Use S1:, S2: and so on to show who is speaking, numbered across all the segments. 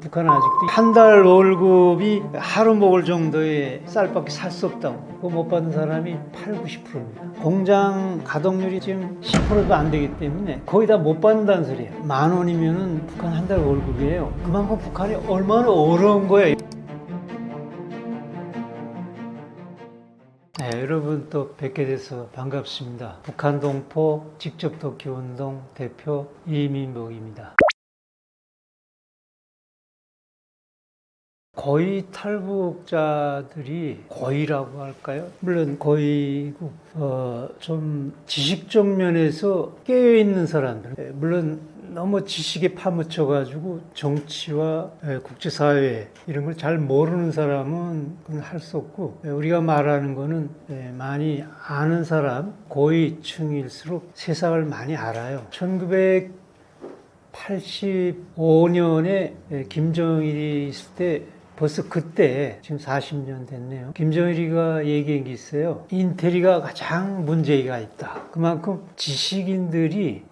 S1: 북한은 아직도 한 달 월급이 하루 먹을 정도의 쌀밖에 살 수 없다고. 그거 못 받는 사람이 80~90%입니다. 공장 가동률이 지금 10%도 안 되기 때문에 거의 다 못 받는다는 소리예요. 10,000원이면은 북한 한 달 월급이에요. 그만큼 북한이 얼마나 어려운 거예요. 네, 여러분 또 뵙게 돼서 반갑습니다. 북한 동포 직접 돕기 운동 대표 이민복입니다. 고위 탈북자들이 고위라고 할까요? 물론 고위고 좀 지식적 면에서 깨어있는 사람들, 물론 너무 지식에 파묻혀가지고 정치와 국제사회 이런 걸 잘 모르는 사람은 그건 할 수 없고, 우리가 말하는 거는 많이 아는 사람, 고위층일수록 세상을 많이 알아요. 1985년에 김정일이 있을 때 벌써 그때 지금 40년 됐네요. 김정일이가 얘기한 게 있어요. 인텔리가 가장 문제가 있다. 그만큼 지식인들이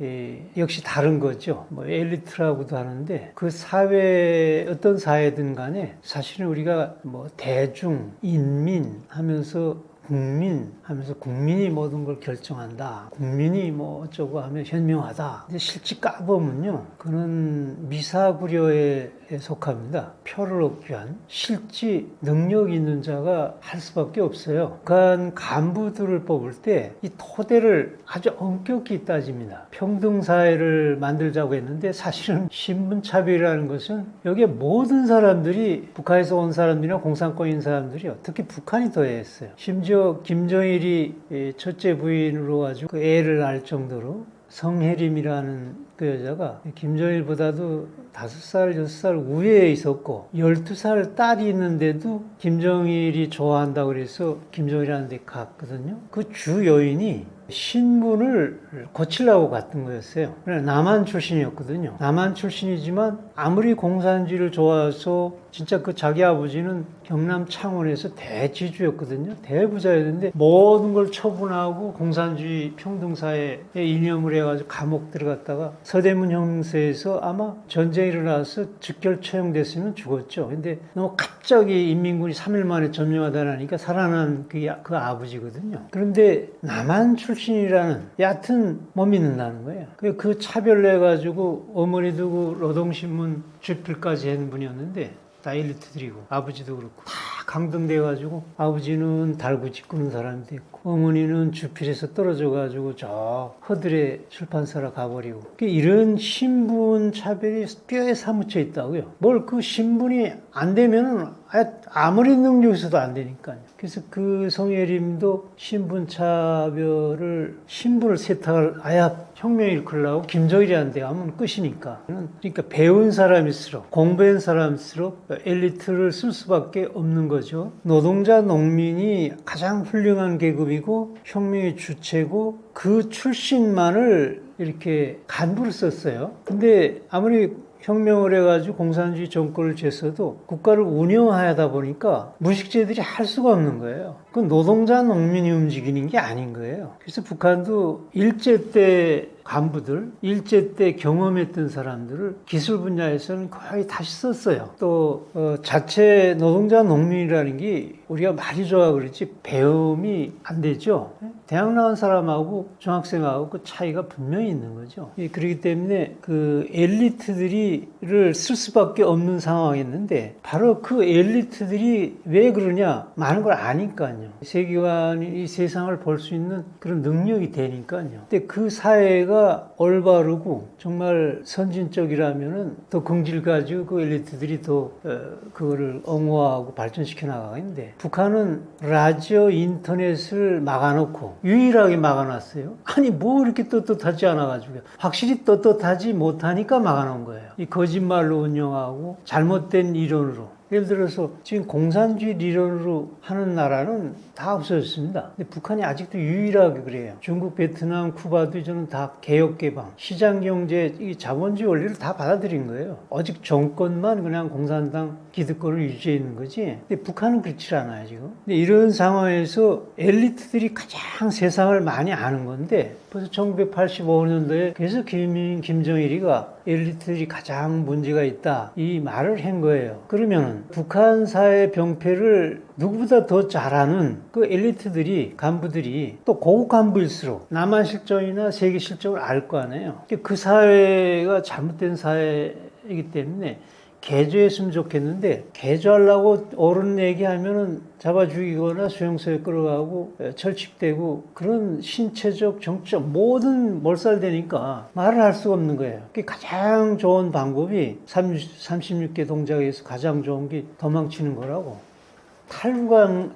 S1: 역시 다른 거죠. 뭐 엘리트라고도 하는데 그 사회 어떤 사회든 간에 사실은 우리가 뭐 대중, 인민 하면서 국민 하면서 국민이 모든 걸 결정한다. 국민이 뭐 어쩌고 하면 현명하다. 근데 실제 까보면요. 그는 미사구려에 속합니다. 표를 얻기 위한 실제 능력 있는 자가 할 수밖에 없어요. 북한 간부들을 뽑을 때 이 토대를 아주 엄격히 따집니다. 평등사회를 만들자고 했는데 사실은 신분차별이라는 것은 여기에 모든 사람들이 북한에서 온 사람들이나 공산권인 사람들이요. 특히 북한이 더했어요. 심지어 김정일이 첫째 부인으로 가지고 그 애를 낳을 정도로 성혜림이라는 그 여자가 김정일보다도 5살, 6살 우회에 있었고 12살 딸이 있는데도 김정일이 좋아한다고 그래서 김정일한테 갔거든요. 그 주 요인이 신분을 고치려고 갔던 거였어요. 남한 출신이었거든요. 남한 출신이지만 아무리 공산주의를 좋아해서 진짜 그 자기 아버지는 경남 창원에서 대지주였거든요. 대부자였는데 모든 걸 처분하고 공산주의 평등사회에 이념을 해가지고 감옥 들어갔다가 서대문 형사에서 아마 전쟁이 일어나서 즉결 처형됐으면 죽었죠. 근데 너무 갑자기 인민군이 3일 만에 점령하다니까 살아난 그 아버지거든요. 그런데 남한 출신이라는 얕은 못 믿는다는 거예요. 그 차별로 해가지고 어머니도 그 노동신문 주필까지 한 분이었는데 다 엘리트들이고 아버지도 그렇고 다 강등돼가지고 아버지는 달구지 꾸는 사람이 됐고 어머니는 주필에서 떨어져가지고 저 허들의 출판사로 가버리고 이런 신분 차별이 뼈에 사무쳐 있다고요. 뭘 그 신분이 안 되면은 아무리 능력 있어도 안 되니까요. 그래서 그 성혜림도 신분차별을 신분을 세탁을 아야 혁명을 일으키려고 김정일이한테 하면 끝이니까. 그러니까 배운 사람일수록 공부한 사람일수록 엘리트를 쓸 수밖에 없는 거죠. 노동자 농민이 가장 훌륭한 계급이고 혁명의 주체고 그 출신만을 이렇게 간부를 썼어요. 근데 아무리 혁명을 해가지고 공산주의 정권을 쟀어도 국가를 운영하다 보니까 무식제들이 할 수가 없는 거예요. 그 노동자 농민이 움직이는 게 아닌 거예요. 그래서 북한도 일제 때 간부들, 일제 때 경험했던 사람들을 기술 분야에서는 거의 다시 썼어요. 또 자체 노동자 농민이라는 게 우리가 말이 좋아 그렇지 배움이 안 되죠. 대학 나온 사람하고 중학생하고 그 차이가 분명히 있는 거죠. 그렇기 때문에 그 엘리트들이를 쓸 수밖에 없는 상황이었는데 바로 그 엘리트들이 왜 그러냐 많은 걸 아니까요. 세계관이 이 세상을 볼 수 있는 그런 능력이 되니까요. 근데 그 사회가 올바르고 정말 선진적이라면은 더 긍지를 가지고 그 엘리트들이 더 그거를 옹호하고 발전시켜 나가겠는데 북한은 라디오 인터넷을 막아놓고 유일하게 막아놨어요. 아니 뭐 이렇게 떳떳하지 않아가지고 확실히 떳떳하지 못하니까 막아놓은 거예요. 이 거짓말로 운영하고 잘못된 이론으로. 예를 들어서 지금 공산주의 리런으로 하는 나라는 다 없어졌습니다. 근데 북한이 아직도 유일하게 그래요. 중국, 베트남, 쿠바도 저는 다 개혁개방, 시장경제, 이 자본주의 원리를 다 받아들인 거예요. 오직 정권만 그냥 공산당 기득권을 유지해 있는 거지. 근데 북한은 그렇지 않아요, 지금. 근데 이런 상황에서 엘리트들이 가장 세상을 많이 아는 건데 벌써 1985년도에 그래서 김정일이가 엘리트들이 가장 문제가 있다 이 말을 한 거예요. 그러면 북한 사회 병폐를 누구보다 더 잘하는 그 엘리트들이 간부들이 또 고급 간부일수록 남한 실정이나 세계 실정을 알 거 아니에요. 그 사회가 잘못된 사회이기 때문에 개조했으면 좋겠는데 개조하려고 옳은 얘기하면은 잡아 죽이거나 수용소에 끌어가고 철칙되고 그런 신체적 정치적 모든 몰살되니까 말을 할 수가 없는 거예요. 가장 좋은 방법이 36개 동작에서 가장 좋은 게 도망치는 거라고. 탈북은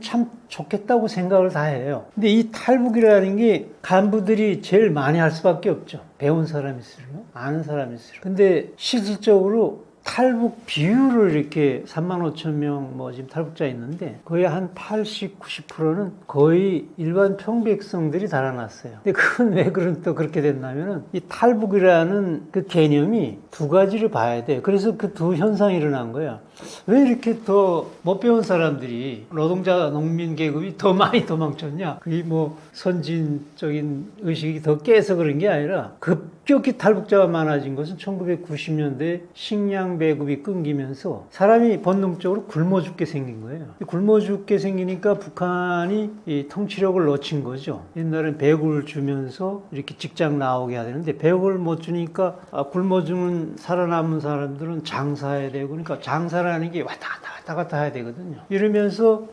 S1: 참 좋겠다고 생각을 다 해요. 근데 이 탈북이라는 게 간부들이 제일 많이 할 수밖에 없죠. 배운 사람일수록, 아는 사람일수록. 근데 실질적으로 탈북 비율을 이렇게 35,000명 뭐 지금 탈북자 있는데 거의 한 80, 90%는 거의 일반 평백성들이 달아났어요. 근데 그건 왜 또 그렇게 됐냐면은 이 탈북이라는 그 개념이 두 가지를 봐야 돼요. 그래서 그 두 현상이 일어난 거예요. 왜 이렇게 더 못 배운 사람들이 노동자 농민 계급이 더 많이 도망쳤냐? 그게 뭐 선진적인 의식이 더 깨서 그런 게 아니라 급격히 탈북자가 많아진 것은 1990년대 식량 배급이 끊기면서 사람이 본능적으로 굶어 죽게 생긴 거예요. 굶어 죽게 생기니까 북한이 이 통치력을 놓친 거죠. 옛날엔 배구를 주면서 이렇게 직장 나오게 해야 되는데 배구를 못 주니까 굶어 죽는 살아남은 사람들은 장사해야 되고 그러니까 장사라는 게 왔다 갔다 해야 되거든요. 이러면서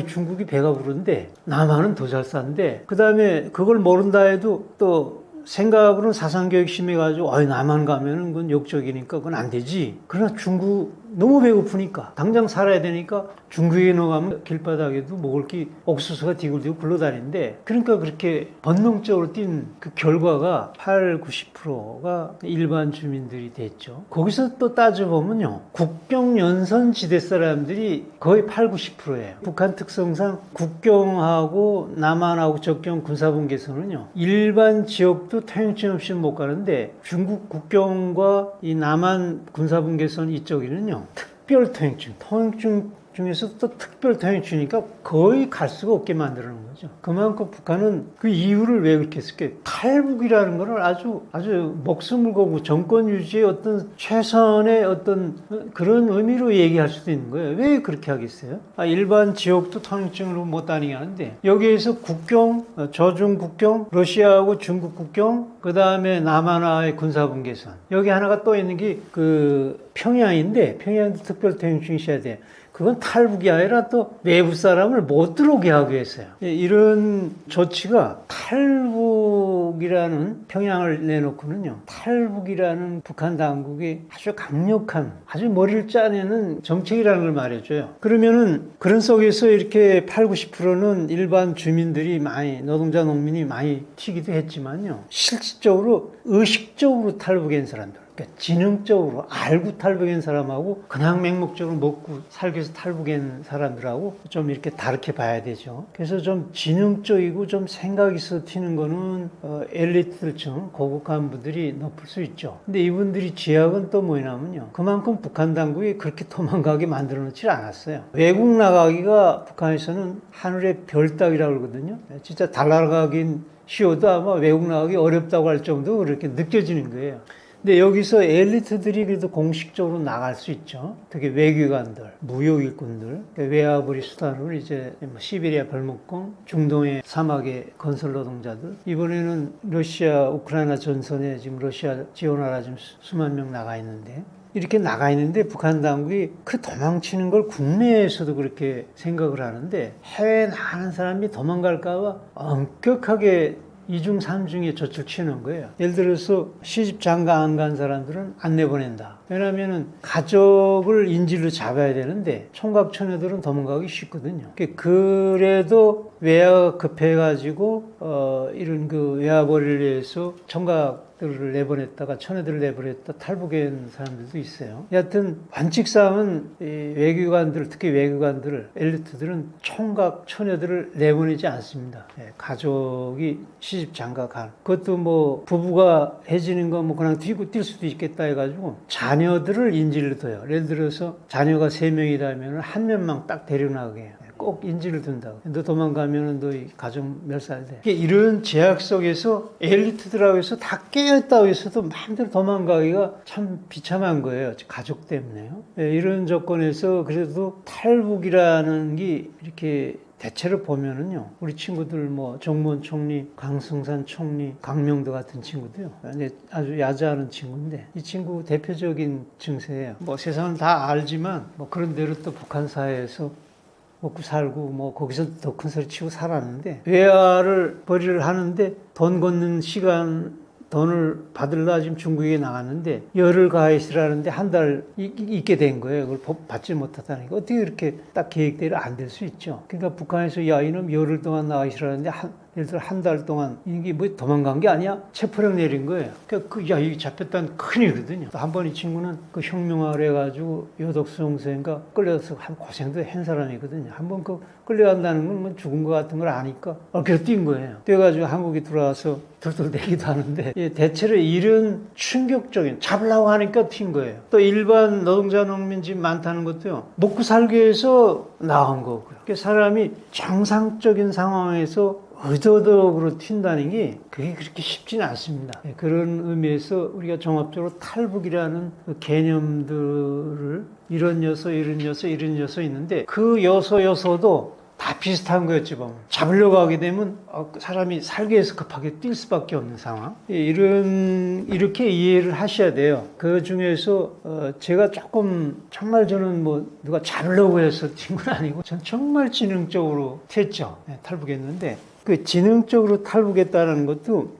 S1: 중국이 배가 부른데 남한은 더 잘 싼데 그 다음에 그걸 모른다 해도 또 생각으로는 사상교육 심해가지고 남한 가면은 그건 역적이니까 그건 안 되지. 그러나 중국 너무 배고프니까 당장 살아야 되니까 중국에 넘어가면 길바닥에도 먹을 게 옥수수가 디굴디굴 굴러다니는데 그러니까 그렇게 본능적으로 뛴 그 결과가 8, 90%가 일반 주민들이 됐죠. 거기서 또 따져보면요. 국경 연선 지대 사람들이 거의 8, 90%예요. 북한 특성상 국경하고 남한하고 적경 군사분계선은요. 일반 지역도 통행증 없이 못 가는데 중국 국경과 이 남한 군사분계선 이쪽에는요. 특별 통행증 중에서 또 특별 통행증이니까 거의 갈 수가 없게 만드는 거죠. 그만큼 북한은 그 이유를 왜 그렇게 했을까요? 탈북이라는 거는 아주 목숨을 걸고 정권 유지의 어떤 최선의 어떤 그런 의미로 얘기할 수도 있는 거예요. 왜 그렇게 하겠어요? 일반 지역도 통행증으로 못 다니게 하는데 여기에서 국경, 저중 국경, 러시아하고 중국 국경, 그 다음에 남한과의 군사분계선. 여기 하나가 또 있는 게 그 평양인데 평양도 특별 통행증이 있어야 돼요. 그건 탈북이 아니라 또 외부 사람을 못 들어오게 하기 위해서요. 이런 조치가 탈북이라는 평양을 내놓고는요. 탈북이라는 북한 당국의 아주 강력한, 아주 머리를 짜내는 정책이라는 걸 말해줘요. 그러면은 그런 속에서 이렇게 8, 90%는 일반 주민들이 많이, 노동자 농민이 많이 튀기도 했지만요. 실질적으로 의식적으로 탈북한 사람들. 그러니까 지능적으로 알고 탈북한 사람하고 그냥 맹목적으로 먹고 살기 위해서 탈북한 사람들하고 좀 이렇게 다르게 봐야 되죠. 그래서 좀 지능적이고 좀 생각이 있어 튀는 거는 엘리트들층 고급 간부들이 높을 수 있죠. 근데 이분들이 지약은 또 뭐냐면요. 그만큼 북한 당국이 그렇게 도망가게 만들어 놓지 않았어요. 외국 나가기가 북한에서는 하늘의 별 따기라고 그러거든요. 진짜 달 나가긴 쉬워도 아마 외국 나가기 어렵다고 할 정도로 그렇게 느껴지는 거예요. 근데 여기서 엘리트들이 그래도 공식적으로 나갈 수 있죠. 특히 외교관들, 무역일꾼들, 외화벌이 수단으로 이제 시베리아 벌목공, 중동의 사막의 건설 노동자들. 이번에는 러시아, 우크라이나 전선에 지금 러시아 지원하라 지금 수만 명 나가 있는데 이렇게 나가 있는데 북한 당국이 그 도망치는 걸 국내에서도 그렇게 생각을 하는데 해외에 나가는 사람이 도망갈까봐 엄격하게 2중, 3중에 조치를 취하는 거예요. 예를 들어서 시집 장가 안 간 사람들은 안 내보낸다. 왜냐하면 가족을 인질로 잡아야 되는데 총각 처녀들은 도망가기 쉽거든요. 그래도 외화가 급해가지고 이런 그 외화벌이를 위해서 총각들을 내보냈다가 처녀들을 내보냈다 탈북한 사람들도 있어요. 여하튼 원칙상은 외교관들, 특히 외교관들, 엘리트들은 총각 처녀들을 내보내지 않습니다. 가족이 시집 장가 간. 그것도 뭐 부부가 해지는 거 뭐 그냥 뛸 수도 있겠다 해가지고 자녀들을 인질로 둬요. 예를 들어서 자녀가 3명이라면 한 명만 딱 데려나가게 해요. 꼭 인지를 둔다고. 너 도망가면은 너 가정 멸살돼. 이런 제약 속에서 엘리트들하고 해서 다 깨어있다고 해서도 마음대로 도망가기가 참 비참한 거예요. 가족 때문에요. 이런 조건에서 그래도 탈북이라는 게 이렇게 대체로 보면은요, 우리 친구들 뭐 정무원 총리, 강승산 총리, 강명도 같은 친구도요, 아주 야자하는 친구인데 이 친구 대표적인 증세예요. 뭐 세상은 다 알지만 뭐 그런 대로 또 북한 사회에서 먹고 살고 뭐 거기서 더 큰 소리 치고 살았는데 외화를 벌이를 하는데 돈 걷는 시간 돈을 받으려 지금 중국에 나갔는데 열흘 가 있으라는데 한 달 있게 된 거예요. 그걸 받지 못하다니까 어떻게 이렇게 딱 계획대로 안 될 수 있죠. 그러니까 북한에서 야 이놈 열흘 동안 나가 있으라는데 예를 들어 한 달 동안 이게 뭐 도망간 게 아니야? 체포령 내린 거예요. 그러니까 야 이게 잡혔다는 큰일이거든요. 한 번 이 친구는 그 혁명을 해가지고 요독수용소인가 끌려서 한 고생도 한 사람이거든요. 한 번 그 끌려간다는 건 뭐 죽은 거 같은 걸 아니까 그래서 뛴 거예요. 뛰어가지고 한국에 들어와서 덜덜대기도 하는데 대체로 이런 충격적인 잡으려고 하니까 튄 거예요. 또 일반 노동자 농민집 많다는 것도요. 먹고 살기 위해서 나온 거고요. 그러니까 사람이 정상적인 상황에서 의도적으로 튄다는 게 그게 그렇게 쉽지는 않습니다. 그런 의미에서 우리가 종합적으로 탈북이라는 그 개념들을 이런 요소 있는데 그 요소도 다 비슷한 거였지 보면. 잡으려고 하게 되면 사람이 살기 위해서 급하게 뛸 수밖에 없는 상황. 이렇게 이해를 하셔야 돼요. 그 중에서 제가 조금 정말 저는 뭐 누가 잡으려고 해서 뛴 건 아니고 전 정말 지능적으로 튀었죠. 탈북했는데 그 지능적으로 탈북했다는 것도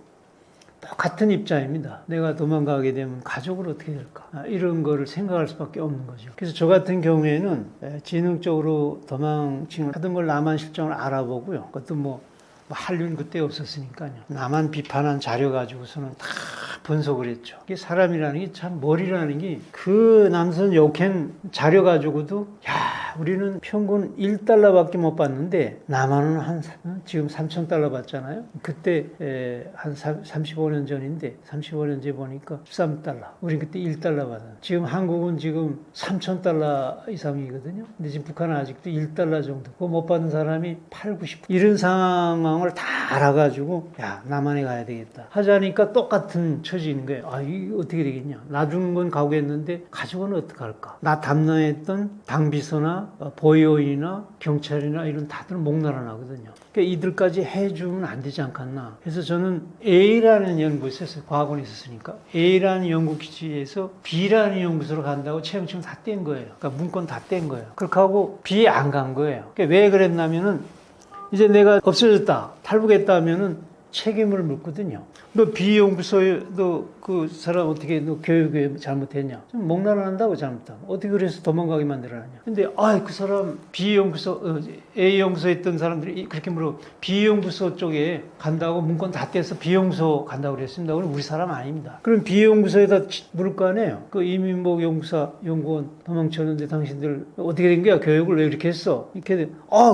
S1: 똑같은 입장입니다. 내가 도망가게 되면 가족을 어떻게 될까? 이런 거를 생각할 수밖에 없는 거죠. 그래서 저 같은 경우에는 지능적으로 도망치는 하던 걸 남한 실정을 알아보고요. 그것도 뭐 한류는 그때 없었으니까요. 남한 비판한 자료 가지고서는 다 분석을 했죠. 이게 사람이라는 게 참 머리라는 게 그 남선 욕한 자료 가지고도 야 우리는 평균 1달러밖에 못 받는데 남한은 지금 3,000달러 받잖아요. 그때 한 35년 전인데 35년 전에 보니까 13달러. 우린 그때 1달러 받았어요. 지금 한국은 지금 3,000달러 이상이거든요. 근데 지금 북한은 아직도 1달러 정도. 그거 못 받는 사람이 8, 90. 이런 상황을 다 알아가지고 야 남한에 가야 되겠다. 하자니까 똑같은 처지인 거예요. 이게 어떻게 되겠냐. 놔주는 건 가고했는데 가족은 어떡할까. 나 담당했던 당비서나 보호인이나 경찰이나 이런 다들 목나라 나거든요. 그러니까 이들까지 해주면 안 되지 않겠나. 그래서 저는 A라는 연구에 있었어요. 과학원에 있었으니까. A라는 연구 기지에서 B라는 연구소로 간다고 채용증 다 뗀 거예요. 그러니까 문건 다 뗀 거예요. 그렇게 하고 B에 안 간 거예요. 그러니까 왜 그랬냐면은 이제 내가 없어졌다, 탈북했다 하면은 책임을 묻거든요. 너 B연구소에 너 그 사람 어떻게 너 교육에 잘못했냐? 좀 목날아난다고 잘못하면 어떻게 그래서 도망가게 만들어놨냐? 근데 그 사람 B연구소 A연구소에 있던 사람들이 그렇게 물어 B연구소 쪽에 간다고 문건 다 떼서 B연구소 간다고 그랬습니다. 그럼 우리 사람 아닙니다. 그럼 B연구소에다 물을 거 아니에요? 그 이민복 연구사 연구원 도망쳤는데 당신들 어떻게 된 거야? 교육을 왜 이렇게 했어? 이렇게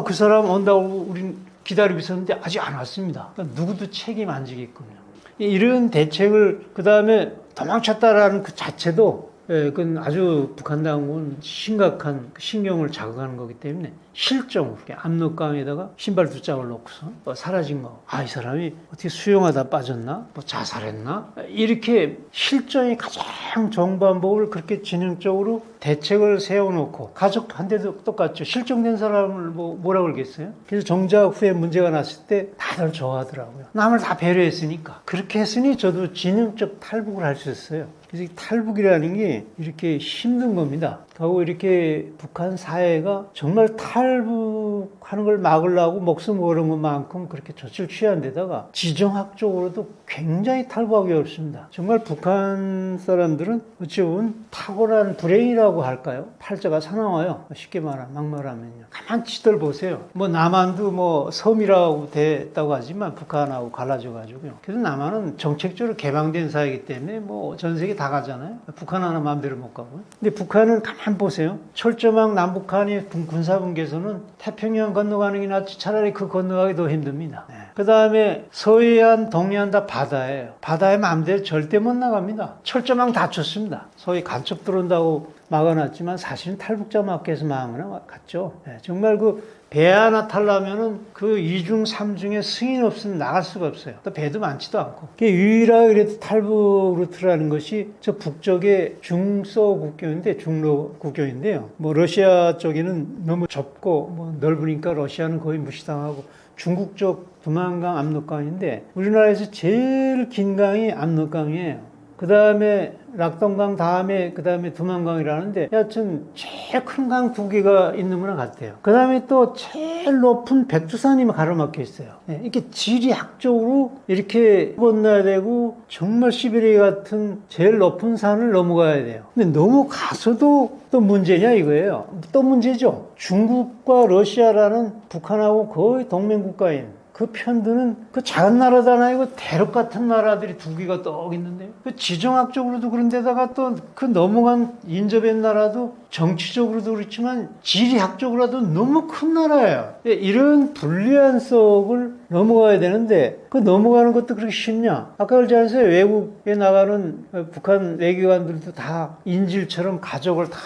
S1: 그 사람 온다고 우린 기다리고 있었는데 아직 안 왔습니다. 그러니까 누구도 책임 안 지겠군요. 이런 대책을 그 다음에 도망쳤다라는 그 자체도 그건 아주 북한 당국은 심각한 신경을 자극하는 거기 때문에 실종으로 압록강에다가 신발 두 짝을 놓고서 사라진 거. 이 사람이 어떻게 수영하다 빠졌나? 자살했나? 이렇게 실종이 가장 좋은 방법을 그렇게 지능적으로 대책을 세워놓고 가족한테도 똑같죠. 실종된 사람을 뭐라 그러겠어요? 그래서 정작 후에 문제가 났을 때 다들 좋아하더라고요. 남을 다 배려했으니까. 그렇게 했으니 저도 지능적 탈북을 할 수 있어요. 그래서 탈북이라는 게 이렇게 힘든 겁니다. 하고 이렇게 북한 사회가 정말 탈북하는 걸 막으려고 목숨 걸은 것만큼 그렇게 조치를 취한 데다가 지정학적으로도 굉장히 탈북하기 어렵습니다. 정말 북한 사람들은 어찌 보면 탁월한 불행이라고 할까요? 팔자가 사나워요. 쉽게 막말하면요. 가만 지들 보세요. 남한도 섬이라고 됐다고 하지만 북한하고 갈라져가지고요. 그래서 남한은 정책적으로 개방된 사회이기 때문에 전 세계 다 가잖아요. 북한 하나 마음대로 못 가고요. 근데 북한은 가만 보세요. 철조망 남북한이 군사분계선은 태평양 건너가는 게 낫지 차라리 그 건너가기 더 힘듭니다. 그 다음에 서해안, 동해안 다 바다예요. 바다에 마음대로 절대 못 나갑니다. 철조망 다 쳤습니다. 소위 간첩 들어온다고 막아놨지만 사실은 탈북자 막기에서 망한 거나 같죠. 정말 그 배 하나 타려면은 그 2중, 3중에 승인 없으면 나갈 수가 없어요. 또 배도 많지도 않고. 유일하게 그래도 탈북 루트라는 것이 저 북쪽의 중서 국경인데, 중로 국경인데요. 뭐 러시아 쪽에는 너무 좁고 뭐 넓으니까 러시아는 거의 무시당하고, 중국 쪽 두만강, 압록강인데 우리나라에서 제일 긴 강이 압록강이에요. 그 다음에 락동강 다음에 그 다음에 두만강이라는데 여하튼 제일 큰 강 두 개가 있는 거랑 같아요. 그 다음에 또 제일 높은 백두산이 가로막혀 있어요. 이렇게 지리학적으로 이렇게 건너야 되고 정말 시베리아 같은 제일 높은 산을 넘어가야 돼요. 근데 넘어가서도 또 문제냐 이거예요. 또 문제죠. 중국과 러시아라는 북한하고 거의 동맹국가인 그 편드는 그 작은 나라도 아니고 대륙 같은 나라들이 두 개가 떡 있는데요. 그 지정학적으로도 그런데다가 또 그 넘어간 인접한 나라도 정치적으로도 그렇지만 지리학적으로도 너무 큰 나라예요. 이런 불리한 속을 넘어가야 되는데 그 넘어가는 것도 그렇게 쉽냐? 아까 그러지 않았어요? 외국에 나가는 북한 외교관들도 다 인질처럼 가족을 다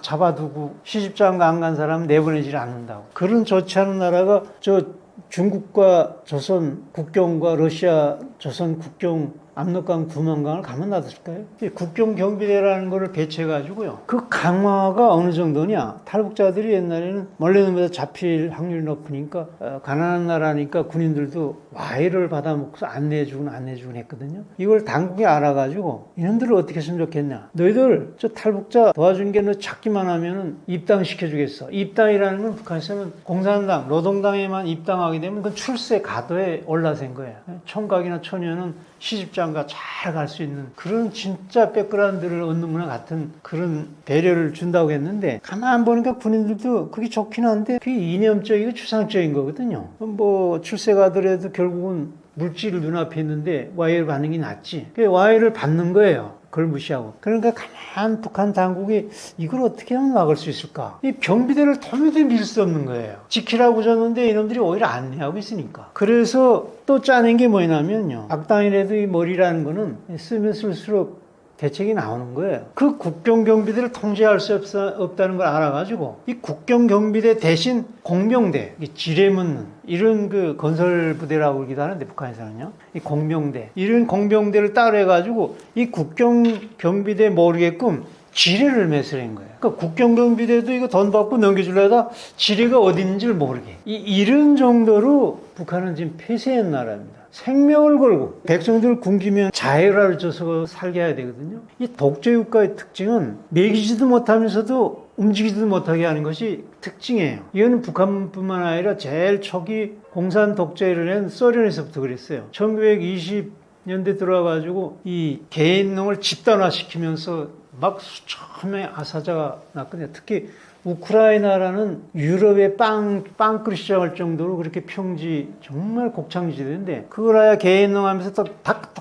S1: 잡아두고 시집장가 안 간 사람 내보내질 않는다고. 그런 좋지 않은 나라가 저 중국과 조선 국경과 러시아 조선 국경 압록강 두만강을 가만 놔뒀을까요? 국경 경비대라는 거를 배치해가지고요. 그 강화가 어느 정도냐? 탈북자들이 옛날에는 원래는 잡힐 확률이 높으니까 가난한 나라니까 군인들도 와해를 받아먹고서 안 내주긴 했거든요. 이걸 당국이 알아가지고 이놈들을 어떻게 했으면 좋겠냐? 너희들 저 탈북자 도와준 게 너 찾기만 하면은 입당시켜주겠어. 입당이라는 건 북한에서는 공산당, 노동당에만 입당하게 되면 그건 출세 가도에 올라선 거예요. 총각이나 처녀는 시집장가 잘 갈 수 있는 그런 진짜 백그라운드를 얻는 거나 같은 그런 배려를 준다고 했는데 가만 보니까 군인들도 그게 좋긴 한데 그게 이념적이고 추상적인 거거든요. 뭐 출세 가더라도 결국은 물질을 눈앞에 있는데 와해를 받는 게 낫지. 와해를 받는 거예요. 그걸 무시하고. 그러니까 가만 북한 당국이 이걸 어떻게 하면 막을 수 있을까? 이 경비대를 도무지 밀 수 없는 거예요. 지키라고 줬는데 이놈들이 오히려 안내하고 있으니까. 그래서 또 짜낸 게 뭐냐면요. 악당이라도 이 머리라는 거는 쓰면 쓸수록 대책이 나오는 거예요. 그 국경경비대를 통제할 수 없다는 걸 알아가지고 이 국경경비대 대신 공병대, 지뢰 묻는 이런 그 건설부대라고 그러기도 하는데 북한에서는요. 이 공병대, 이런 공병대를 따로해가지고 이 국경경비대 모르게끔 지뢰를 매설한 거예요. 그러니까 국경경비대도 이거 돈 받고 넘겨주려다 지뢰가 어디 있는지를 모르게. 이런 정도로 북한은 지금 폐쇄한 나라입니다. 생명을 걸고 백성들 굶기면 자해를 줘서 살게 해야 되거든요. 이 독재국가의 특징은 먹이지도 못하면서도 움직이지도 못하게 하는 것이 특징이에요. 이거는 북한뿐만 아니라 제일 초기 공산 독재를 한 소련에서부터 그랬어요. 1920년대 들어와가지고 이 개인농을 집단화시키면서 막 수천 명의 아사자가 났거든요. 특히 우크라이나라는 유럽의 빵그릇 시장할 정도로 그렇게 평지 정말 곡창지대인데 그걸 아야 개인농하면서 또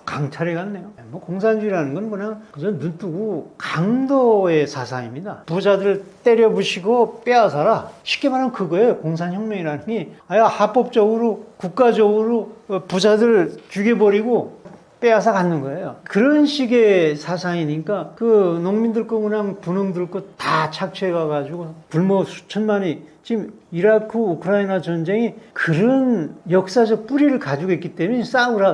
S1: 강탈해 갔네요. 뭐 공산주의라는 건 그냥 눈 뜨고 강도의 사상입니다. 부자들 때려 부시고 빼앗아라. 쉽게 말하면 그거예요. 공산혁명이라는 게 아야 합법적으로 국가적으로 부자들 죽여버리고 빼앗아 갖는 거예요. 그런 식의 사상이니까 그 농민들 거 그냥 분홍들 거 다 착취해 가가지고 굶어 수천만이 지금 이라크 우크라이나 전쟁이 그런 역사적 뿌리를 가지고 있기 때문에 싸움을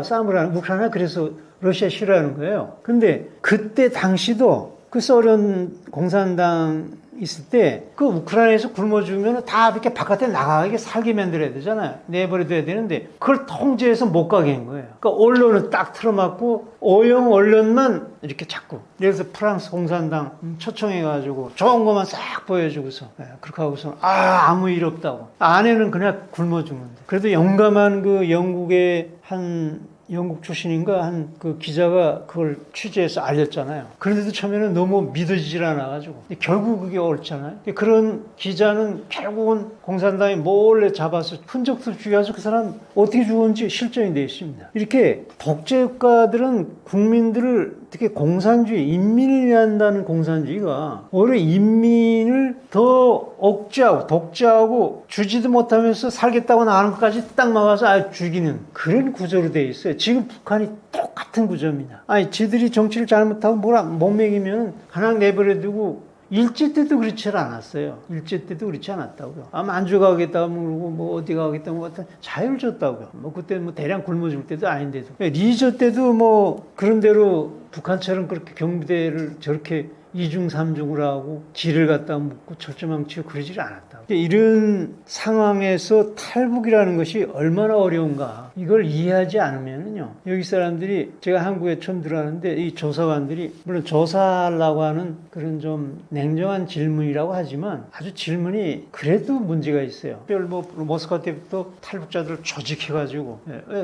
S1: 우크라이나 그래서 러시아 싫어하는 거예요. 근데 그때 당시도 그 소련 공산당 있을 때 그 우크라이나에서 굶어 죽으면 다 이렇게 바깥에 나가게 살게 만들어야 되잖아요. 내버려둬야 되는데 그걸 통제해서 못 가게 한 거예요. 그러니까 언론은 딱 틀어막고 오형 언론만 이렇게 자꾸 그래서 프랑스 공산당 초청해가지고 좋은 것만 싹 보여주고서 그렇게 하고서 아무 일 없다고 안에는 그냥 굶어 죽는데 그래도 용감한 그 영국의 한 영국 출신인가 한 그 기자가 그걸 취재해서 알렸잖아요. 그런데도 처음에는 너무 믿어지질 않아가지고 결국 그게 옳잖아요. 그런 기자는 결국은 공산당이 몰래 잡아서 흔적도 죽여서 그 사람 어떻게 죽었는지 실정이 되어 있습니다. 이렇게 독재국가들은 국민들을 특히 공산주의, 인민을 위한다는 공산주의가 오히려 인민을 더 억제하고 독재하고 주지도 못하면서 살겠다고 나가는 것까지 딱 막아서 죽이는 그런 구조로 되어 있어요. 지금 북한이 똑같은 구조입니다. 아니 지들이 정치를 잘못하고 뭐라 못 먹이면 그냥 내버려두고 일제 때도 그렇지 않았어요. 일제 때도 그렇지 않았다고요. 만주 가겠다 그러고 뭐 어디 가겠다 뭐 자유를 줬다고요. 뭐 그때 뭐 대량 굶어 죽을 때도 아닌데도. 리저 때도 뭐 그런 대로 북한처럼 그렇게 경비대를 저렇게 이중삼중을 하고 지를 갖다 묻고 철조망치고 그러지를 않았다. 이런 상황에서 탈북이라는 것이 얼마나 어려운가 이걸 이해하지 않으면요 여기 사람들이 제가 한국에 처음 들어가는데 이 조사관들이 물론 조사하려고 하는 그런 좀 냉정한 질문이라고 하지만 아주 질문이 그래도 문제가 있어요. 뭐 모스크바 때부터 탈북자들을 조직해가지고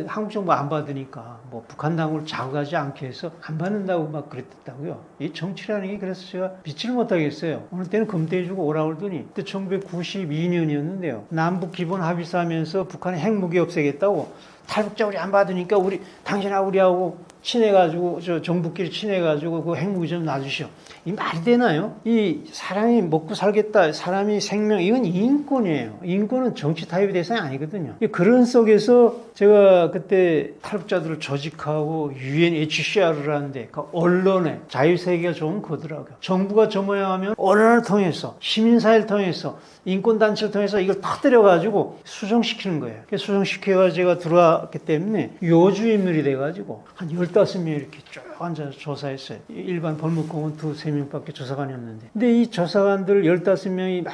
S1: 한국 정부 안 받으니까 뭐 북한 당국을 자극하지 않게 해서 안 받는다고 막 그랬다고요. 이 정치라는 게 그래서 제가 믿지를 못하겠어요. 어느 때는 금대해주고 오라고 그러더니 그때 1992년이었는데요. 남북 기본 합의서하면서 북한의 핵무기 없애겠다고 탈북자 우리 안 받으니까 우리 당신하고 우리하고 친해가지고 저 정부끼리 친해가지고 그 핵무기 좀 놔주시오. 이 말이 되나요? 이 사람이 먹고 살겠다, 사람이 생명 이건 인권이에요. 인권은 정치 타협의 대상이 아니거든요. 그런 속에서 제가 그때 탈북자들을 조직하고 UNHCR을 하는데 그 언론에 자유세계가 좋은 거더라고요. 정부가 저 모양하면 언론을 통해서 시민사회를 통해서 인권단체를 통해서 이걸 터뜨려가지고 수정시키는 거예요. 수정시켜가지고 제가 들어왔기 때문에 요주인물이 돼가지고 한 15명 이렇게 쭉 앉아서 조사했어요. 일반 벌목공원 2-3명밖에 조사관이 없는데. 근데 이 조사관들 15명이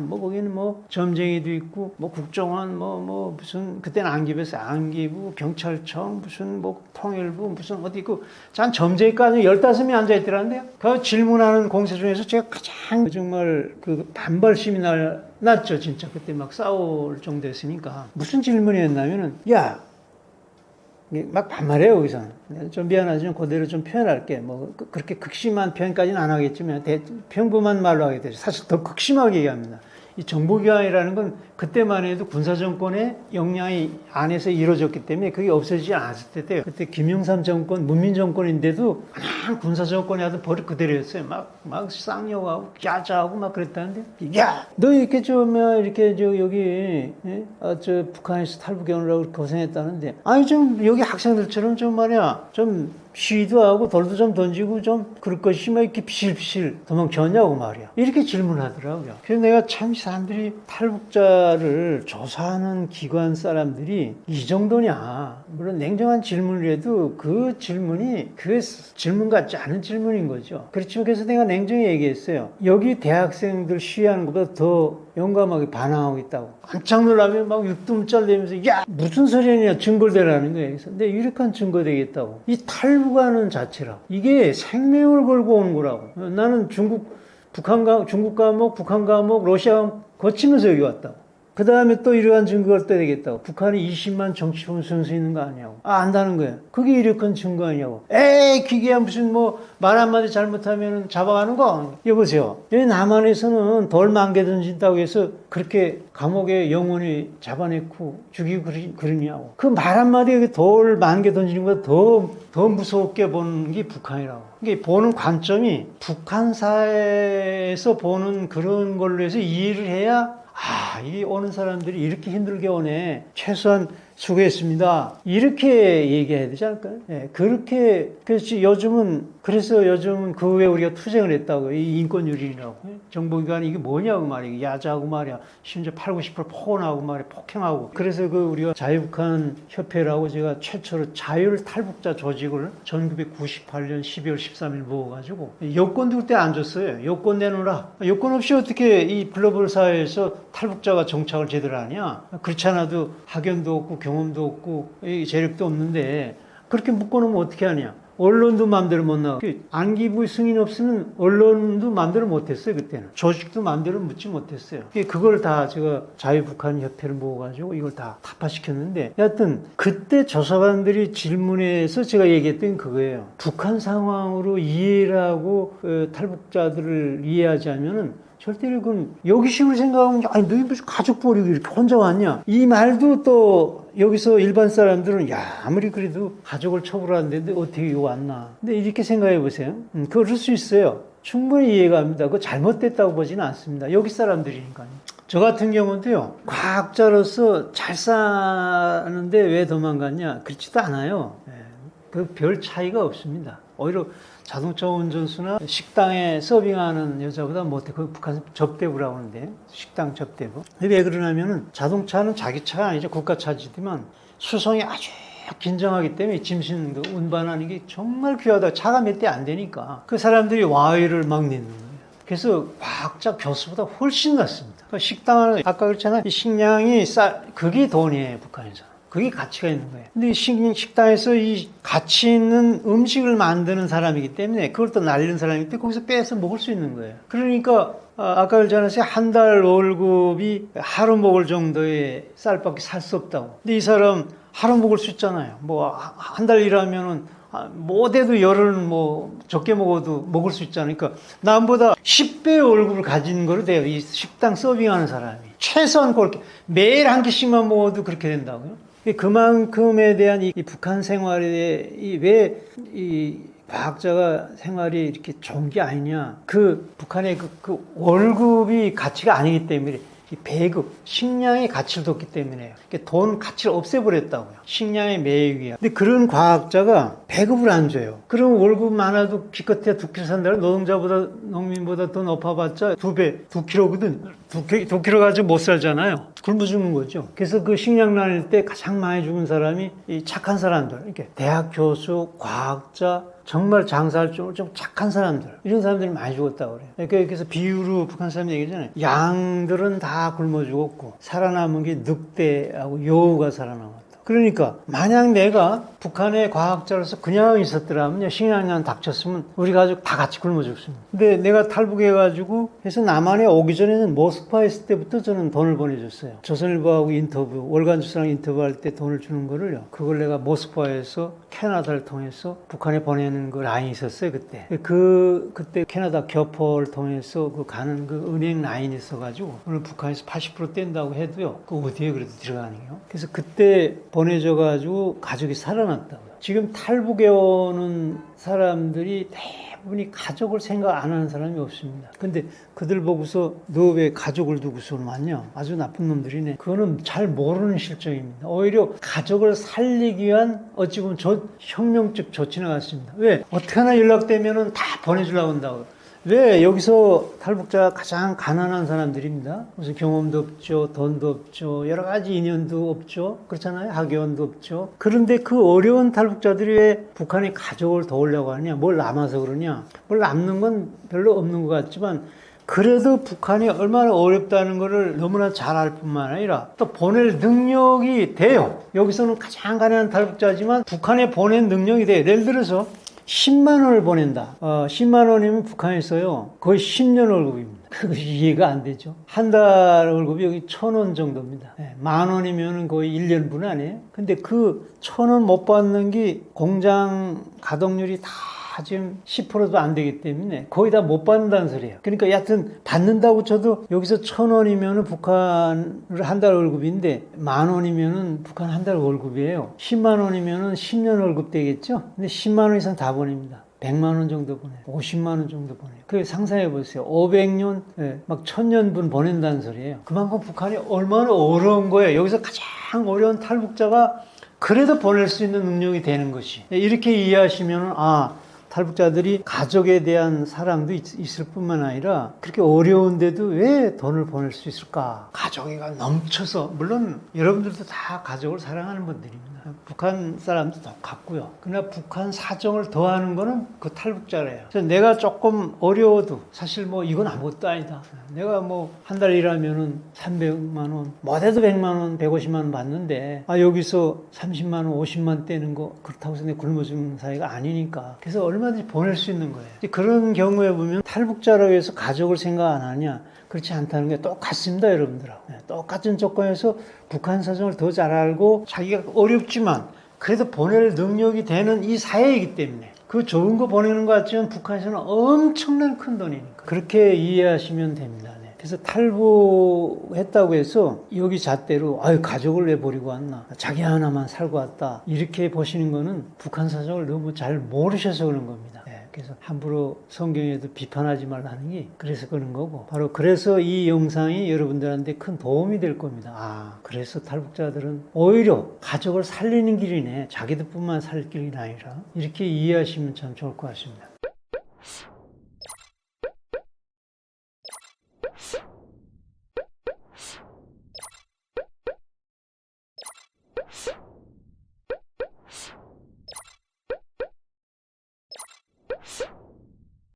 S1: 뭐 거기는 뭐 점쟁이도 있고 뭐 국정원 뭐 무슨 그때는 안기부에서 안기부 경찰청 무슨 뭐 통일부 무슨 어디 있고 전 점쟁이까지 15명이 앉아있더란데요. 그 질문하는 공세 중에서 제가 가장 정말 그 반발심이 났죠. 진짜 그때 막 싸울 정도였으니까 무슨 질문이었냐면은 야 막 반말해요, 거기서는. 좀 미안하지만 그대로 좀 표현할게. 뭐, 그렇게 극심한 표현까지는 안 하겠지만, 평범한 말로 하게 되죠. 사실 더 극심하게 얘기합니다. 이 정보기관이라는 건 그때만 해도 군사정권의 역량이 안에서 이루어졌기 때문에 그게 없어지지 않았을 때요. 그때 김영삼 정권, 문민정권인데도 그냥 군사정권이 하던 버릇 그대로였어요. 막 쌍욕하고, 야자하고 막 그랬다는데. 야! 너 이렇게 이렇게 여기, 저 북한에서 탈북해오느라고 고생했다는데. 아니, 좀 여기 학생들처럼 좀 말이야. 좀 시위도 하고 돌도 좀 던지고 좀 그럴 것이 막 이렇게 비실비실 도망쳤냐고 말이야. 이렇게 질문하더라고요. 그래서 내가 참 사람들이 탈북자를 조사하는 기관 사람들이 이 정도냐. 물론 냉정한 질문을 해도 그 질문이 그 질문 같지 않은 질문인 거죠. 그렇지만 그래서 내가 냉정히 얘기했어요. 여기 대학생들 시위하는 것보다 더 용감하게 반항하고 있다고. 깜짝 놀라면 막 육두문자를 내면서 야 무슨 소리냐 증거를 대라는 거예요. 그래서 근데 유력한 증거 되겠다고. 이 탈북하는 자체라 이게 생명을 걸고 오는 거라고. 나는 중국 과목, 북한 과목, 러시아 과목 거치면서 여기 왔다고. 그 다음에 또 이러한 증거가 또 되겠다고. 북한이 20만 정치범 선수 있는 거 아니냐고. 안다는 거예요. 그게 유력한 증거 아니냐고. 에이, 기계야 무슨 뭐 말 한마디 잘못하면 잡아가는 거. 여보세요. 여기 남한에서는 돌 만개 던진다고 해서 그렇게 감옥에 영원히 잡아내고 죽이고 그러냐고. 그 말 한마디에 돌 만개 던지는 것보다 더 무섭게 보는 게 북한이라고. 이게 보는 관점이 북한 사회에서 보는 그런 걸로 해서 이해를 해야 이 오는 사람들이 이렇게 힘들게 오네. 최소한 수고했습니다. 이렇게 얘기해야 되지 않을까요? 예, 그래서 요즘은 그 후에 우리가 투쟁을 했다고. 이 인권유린이라고. 정보기관이 이게 뭐냐고 말이야. 야자하고 말이야. 심지어 80, 90% 폭언하고 말이야. 폭행하고. 그래서 우리가 자유북한 협회라고 제가 최초로 자율 탈북자 조직을 1998년 12월 13일 모아가지고 여권도 그때 안 줬어요. 여권 내놓으라. 여권 없이 어떻게 이 글로벌 사회에서 탈북자가 정착을 제대로 하냐. 그렇지 않아도 학연도 없고 경험도 없고 재력도 없는데 그렇게 묶어놓으면 어떻게 하냐. 언론도 마음대로 못 나가. 안기부 승인 없으면 언론도 마음대로 못했어요. 그때는. 조직도 마음대로 묻지 못했어요. 그걸 다 제가 자유북한협회를 모아가지고 이걸 다 타파시켰는데 여하튼 그때 조사관들이 질문해서 제가 얘기했던 그거예요. 북한 상황으로 이해를 하고 탈북자들을 이해하지 않으면은 절대로 그건 여기식으로 생각하면 아니 너희 무슨 가족 버리고 이렇게 혼자 왔냐 이 말도 또 여기서 일반 사람들은 야 아무리 그래도 가족을 처벌하는데 어떻게 이거 왔나 근데 이렇게 생각해 보세요. 그럴 수 있어요. 충분히 이해가 갑니다. 그거 잘못됐다고 보지는 않습니다. 여기 사람들이니까요. 저 같은 경우도요. 과학자로서 잘 사는데 왜 도망갔냐 그렇지도 않아요. 그 별 차이가 없습니다. 오히려 자동차 운전수나 식당에 서빙하는 여자보다 못해. 그 북한 접대부라고 하는데, 식당 접대부. 왜 그러냐면은 자동차는 자기 차가 아니죠. 국가 차지지만 수송이 아주 긴장하기 때문에 짐 운반하는 게 정말 귀하다. 차가 몇 대 안 되니까 그 사람들이 와이를 막 내는 거예요. 그래서 과학자 교수보다 훨씬 낫습니다. 그 식당은 아까 그랬잖아요. 이 식량이 그게 돈이에요, 북한에서. 그게 가치가 있는 거예요. 근데 이 식당에서 이 가치 있는 음식을 만드는 사람이기 때문에 그걸 또 날리는 사람이기 때문에 거기서 빼서 먹을 수 있는 거예요. 그러니까 아까 그랬잖아요. 한 달 월급이 하루 먹을 정도의 쌀밖에 살 수 없다고. 근데 이 사람 하루 먹을 수 있잖아요. 뭐 한 달 일하면은 못해도 열흘은 뭐 적게 먹어도 먹을 수 있잖아요. 그러니까 남보다 10배의 월급을 가진 거로 돼요. 이 식당 서빙하는 사람이. 최소한 그렇게 매일 한 끼씩만 먹어도 그렇게 된다고요. 그만큼에 대한 이 북한 생활에 왜 이 과학자가 생활이 이렇게 좋은 게 아니냐. 그 북한의 그 월급이 가치가 아니기 때문에 이 배급, 식량의 가치를 뒀기 때문에 돈 가치를 없애버렸다고요. 식량의 매입이야. 근데 그런 과학자가 배급을 안 줘요. 그럼 월급 많아도 기껏해야 2kg 산다고 노동자보다, 농민보다 더 높아봤자 2배, 2kg거든. 2kg 가지고 못 살잖아요. 굶어 죽는 거죠. 그래서 그 식량 나눌 때 가장 많이 죽은 사람이 이 착한 사람들. 이렇게 대학 교수, 과학자, 정말 장사할 줄 좀 착한 사람들, 이런 사람들이 많이 죽었다고 그래요. 그래서 비유로 북한 사람이 얘기하잖아요. 양들은 다 굶어 죽었고 살아남은 게 늑대하고 여우가 살아남았다. 그러니까 만약 내가 북한의 과학자로서 그냥 있었더라면요, 식량난 닥쳤으면 우리 가족 다 같이 굶어 죽습니다. 근데 내가 탈북해가지고 해서 남한에 오기 전에는 모스크바에 있을 때부터 저는 돈을 보내줬어요. 조선일보하고 인터뷰, 월간조선하고 인터뷰할 때 돈을 주는 거를요, 그걸 내가 모스크바에서 캐나다를 통해서 북한에 보내는 그 라인이 있었어요. 그때 캐나다 교포를 통해서 가는 그 은행 라인이 있어가지고 오늘 북한에서 80% 뗀다고 해도요, 그 어디에 그래도 들어가는게요. 그래서 그때 보내줘가지고 가족이 살아났다고요. 지금 탈북해 오는 사람들이 대부분이 가족을 생각 안 하는 사람이 없습니다. 근데 그들 보고서 너 왜 가족을 두고서 왔냐? 아주 나쁜 놈들이네. 그거는 잘 모르는 실정입니다. 오히려 가족을 살리기 위한 어찌 보면 혁명적 조치나 같습니다. 왜? 어떻게 하나 연락되면은 다 보내주려고 한다고. 왜? 여기서 탈북자가 가장 가난한 사람들입니다. 무슨 경험도 없죠, 돈도 없죠, 여러 가지 인연도 없죠, 그렇잖아요. 학연도 없죠. 그런데 그 어려운 탈북자들이 왜 북한에 가족을 도우려고 하냐? 뭘 남아서 그러냐? 뭘 남는 건 별로 없는 것 같지만 그래도 북한이 얼마나 어렵다는 것을 너무나 잘 알 뿐만 아니라 또 보낼 능력이 돼요. 여기서는 가장 가난한 탈북자지만 북한에 보낸 능력이 돼요. 예를 들어서 10만 원을 보낸다. 10만 원이면 북한에서요, 거의 10년 월급입니다. 그것이 이해가 안 되죠. 한 달 월급이 여기 1,000원 정도입니다. 네, 10,000원이면 거의 1년분 아니에요? 근데 그 1,000원 못 받는 게 공장 가동률이 다 지금 10%도 안 되기 때문에 거의 다 못 받는다는 소리예요. 그러니까 여하튼 받는다고 쳐도 여기서 1,000원이면 북한을 한 달 월급인데 10,000원이면 북한 한 달 월급이에요. 10만 원이면 10년 월급 되겠죠? 근데 10만 원 이상 다 보냅니다. 100만 원 정도 보내요. 50만 원 정도 보내요. 그 상상해 보세요. 500년, 막 1000년분 보낸다는 소리예요. 그만큼 북한이 얼마나 어려운 거예요. 여기서 가장 어려운 탈북자가 그래도 보낼 수 있는 능력이 되는 것이. 이렇게 이해하시면 탈북자들이 가족에 대한 사랑도 있을 뿐만 아니라 그렇게 어려운데도 왜 돈을 보낼 수 있을까? 가족애가 넘쳐서, 물론 여러분들도 다 가족을 사랑하는 분들입니다. 북한 사람도 똑같고요. 그러나 북한 사정을 더하는 거는 그 탈북자래요. 그래서 내가 조금 어려워도 사실 뭐 이건 아무것도 아니다. 내가 뭐 한 달 일하면은 300만 원, 못해도 100만 원, 150만 원 받는데 여기서 30만 원, 50만 떼는 거 그렇다고 해서 내 굶어 죽는 사이가 아니니까. 그래서 얼마든지 보낼 수 있는 거예요. 그런 경우에 보면 탈북자라고 해서 가족을 생각 안 하냐? 그렇지 않다는 게 똑같습니다, 여러분들하고. 똑같은 조건에서 북한 사정을 더 잘 알고 자기가 어렵지만 그래도 보낼 능력이 되는 이 사회이기 때문에 그 좋은 거 보내는 것 같지만 북한에서는 엄청난 큰 돈이니까 그렇게 이해하시면 됩니다. 그래서 탈북했다고 해서 여기 잣대로 가족을 왜 버리고 왔나, 자기 하나만 살고 왔다, 이렇게 보시는 거는 북한 사정을 너무 잘 모르셔서 그런 겁니다. 그래서 함부로 성경에도 비판하지 말라는 게 그래서 그런 거고, 바로 그래서 이 영상이 여러분들한테 큰 도움이 될 겁니다. 그래서 탈북자들은 오히려 가족을 살리는 길이네, 자기들뿐만 살 길이 아니라, 이렇게 이해하시면 참 좋을 것 같습니다.